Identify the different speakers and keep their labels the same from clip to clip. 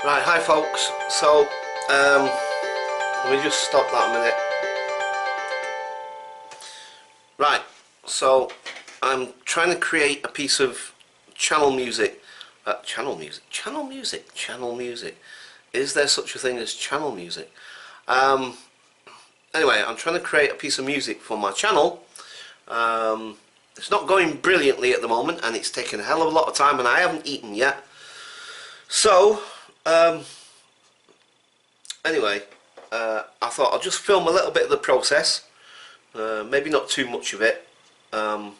Speaker 1: Right, hi folks. So, let me just stop that a minute. Right, so I'm trying to create a piece of channel music. Channel music. Is there such a thing as channel music? Anyway, I'm trying to create a piece of music for my channel. It's not going brilliantly at the moment, and it's taken a hell of a lot of time, and I haven't eaten yet. So, anyway, I thought I'll just film a little bit of the process, maybe not too much of it, but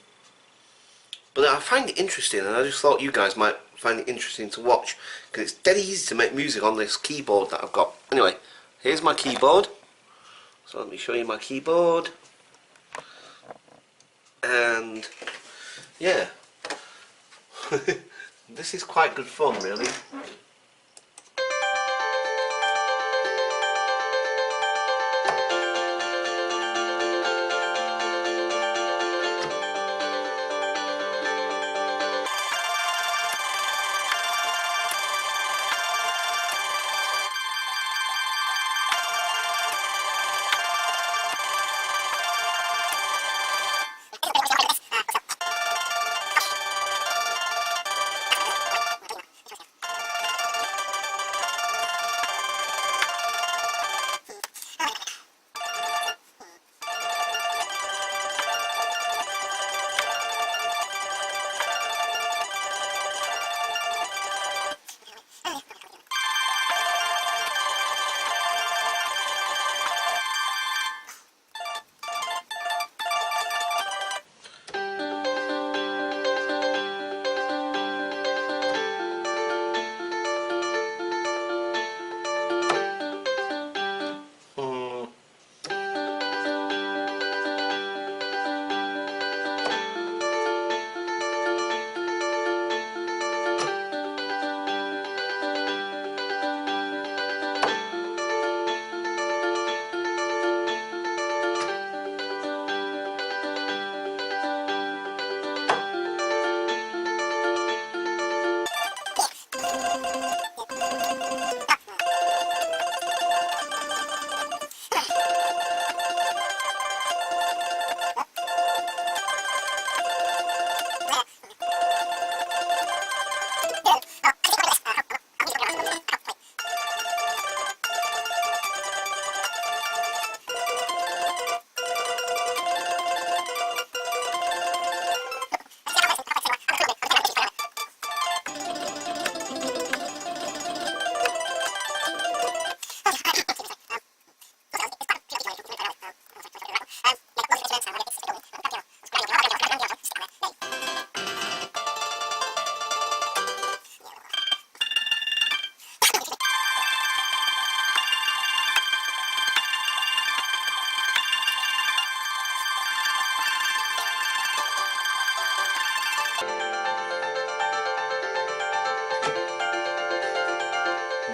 Speaker 1: I find it interesting, and I just thought you guys might find it interesting to watch, because it's dead easy to make music on this keyboard that I've got. Anyway, here's my keyboard, so let me show you my keyboard, and yeah, this is quite good fun really.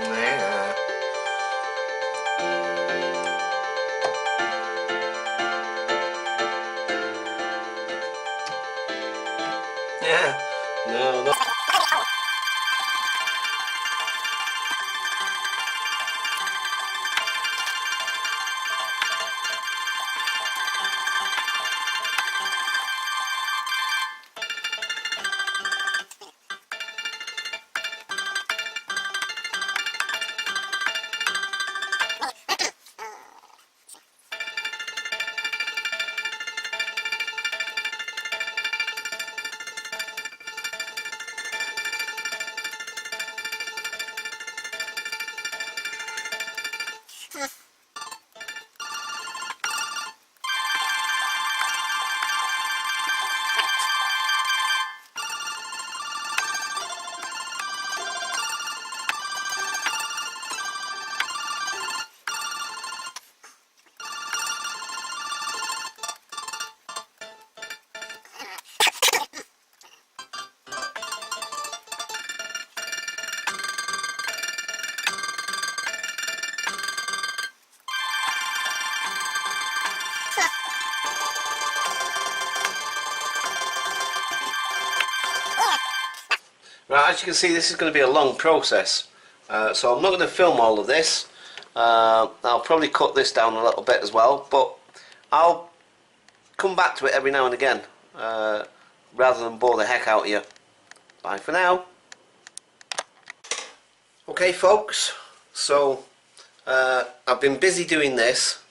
Speaker 1: Yeah. Yeah. No, no. Right, as you can see, this is going to be a long process. So I'm not going to film all of this. I'll probably cut this down a little bit as well, but I'll come back to it every now and again, rather than bore the heck out of you. Bye for now. Okay folks, so I've been busy doing this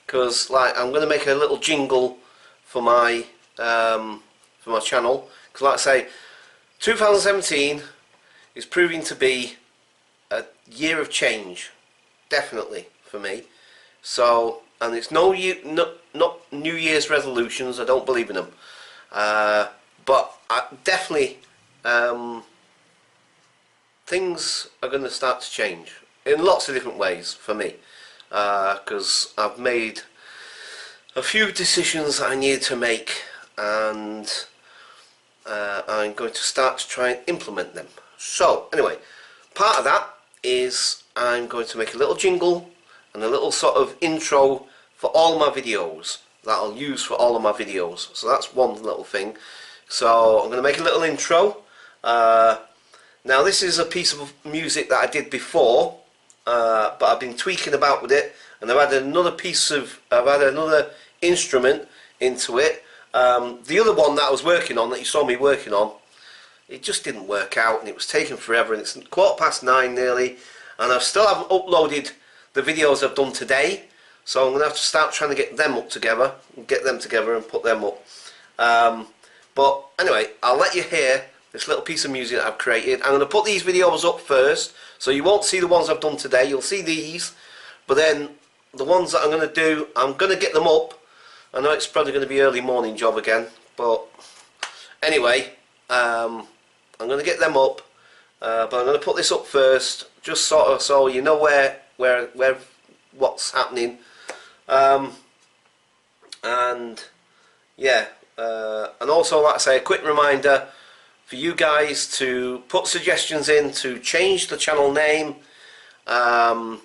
Speaker 1: because I'm going to make a little jingle for my channel, because like I say, 2017 is proving to be a year of change, definitely for me. So, and it's not New Year's resolutions. I don't believe in them, but definitely things are going to start to change in lots of different ways for me, because I've made a few decisions I needed to make, and I'm going to start to try and implement them. So anyway, part of that is I'm going to make a little jingle and a little sort of intro for all my videos that I'll use for all of my videos. So that's one little thing. So I'm going to make a little intro. Now this is a piece of music that I did before, but I've been tweaking about with it, and I've added another instrument into it. The other one that I was working on, that you saw me working on, it just didn't work out, and it was taking forever, and it's 9:15 nearly, and I still haven't uploaded the videos I've done today, so I'm going to have to start trying to get them together and put them up. But anyway, I'll let you hear this little piece of music that I've created. I'm going to put these videos up first, so you won't see the ones I've done today. You'll see these, but then the ones that I'm going to do, I'm going to get them up. I know it's probably going to be early morning job again, but anyway, I'm going to get them up, but I'm going to put this up first, just sort of so you know what's happening, and yeah, and also, like I say, a quick reminder for you guys to put suggestions in to change the channel name. And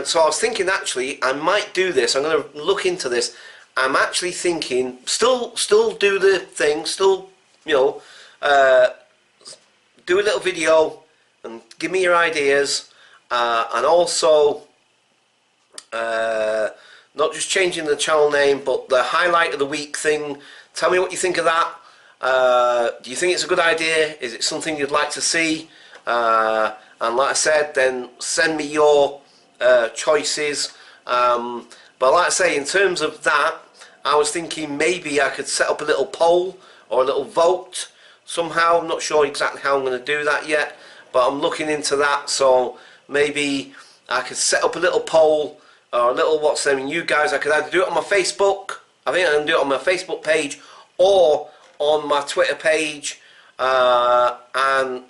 Speaker 1: so I was thinking, actually, I might do this. I'm going to look into this. I'm actually thinking, still do the thing, still, you know, do a little video and give me your ideas, and also not just changing the channel name, but the highlight of the week thing. Tell me what you think of that. Do you think it's a good idea? Is it something you'd like to see? And like I said, then send me your choices. But like I say, in terms of that, I was thinking maybe I could set up a little poll or a little vote somehow. I'm not sure exactly how I'm going to do that yet, but I'm looking into that. So maybe I could set up a little poll or a little you guys. I could either do it on my Facebook. I think I can do it on my Facebook page or on my Twitter page, and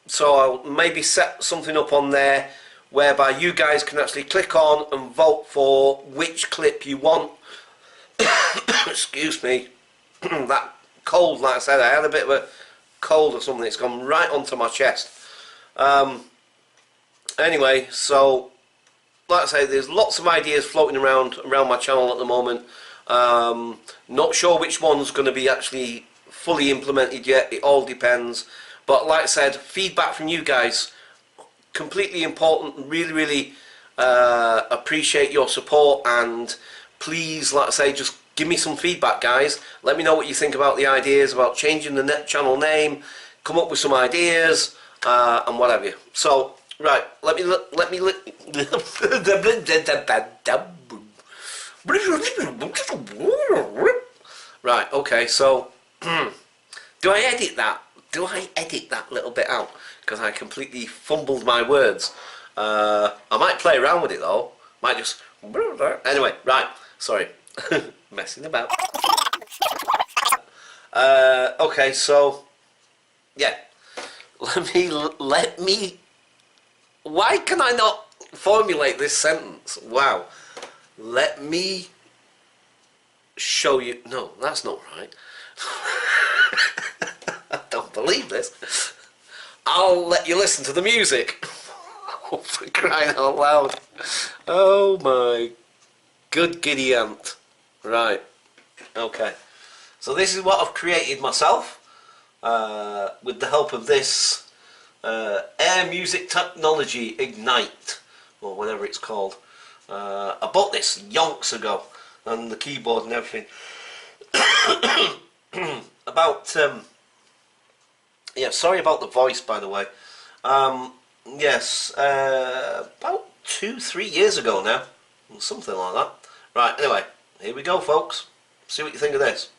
Speaker 1: so I'll maybe set something up on there whereby you guys can actually click on and vote for which clip you want. Excuse me, that cold, like I said, I had a bit of a cold or something. It's gone right onto my chest. Anyway, so like I say, there's lots of ideas floating around my channel at the moment. Not sure which one's going to be actually fully implemented yet. It all depends. But like I said, feedback from you guys, completely important. Really appreciate your support, and please, like I say, just give me some feedback, guys. Let me know what you think about the ideas about changing the channel name. Come up with some ideas, and what have you. So right, right, okay, so do I edit that? Do I edit that little bit out? Because I completely fumbled my words. I might play around with it though. Might just... Anyway, right, sorry. Messing about. Okay, so... Yeah. Let me... Why can I not formulate this sentence? Wow. Let me show you... No, that's not right. I don't believe this. I'll let you listen to the music. Oh, for crying out loud. Oh my good giddy aunt. Right. Okay. So this is what I've created myself, with the help of this Air Music Technology Ignite, or whatever it's called. I bought this yonks ago, and the keyboard and everything. About yeah, sorry about the voice, by the way. Yes, about 2-3 years ago now, something like that. Right, anyway, here we go, folks. See what you think of this.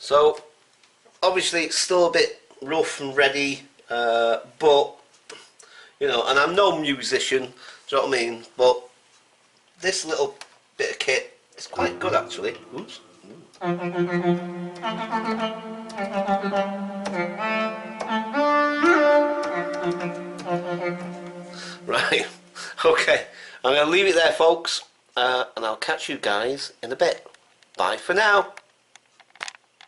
Speaker 1: So, obviously it's still a bit rough and ready, but, you know, and I'm no musician, do you know what I mean, but this little bit of kit is quite good actually. Oops. Right, okay, I'm going to leave it there, folks, and I'll catch you guys in a bit. Bye for now.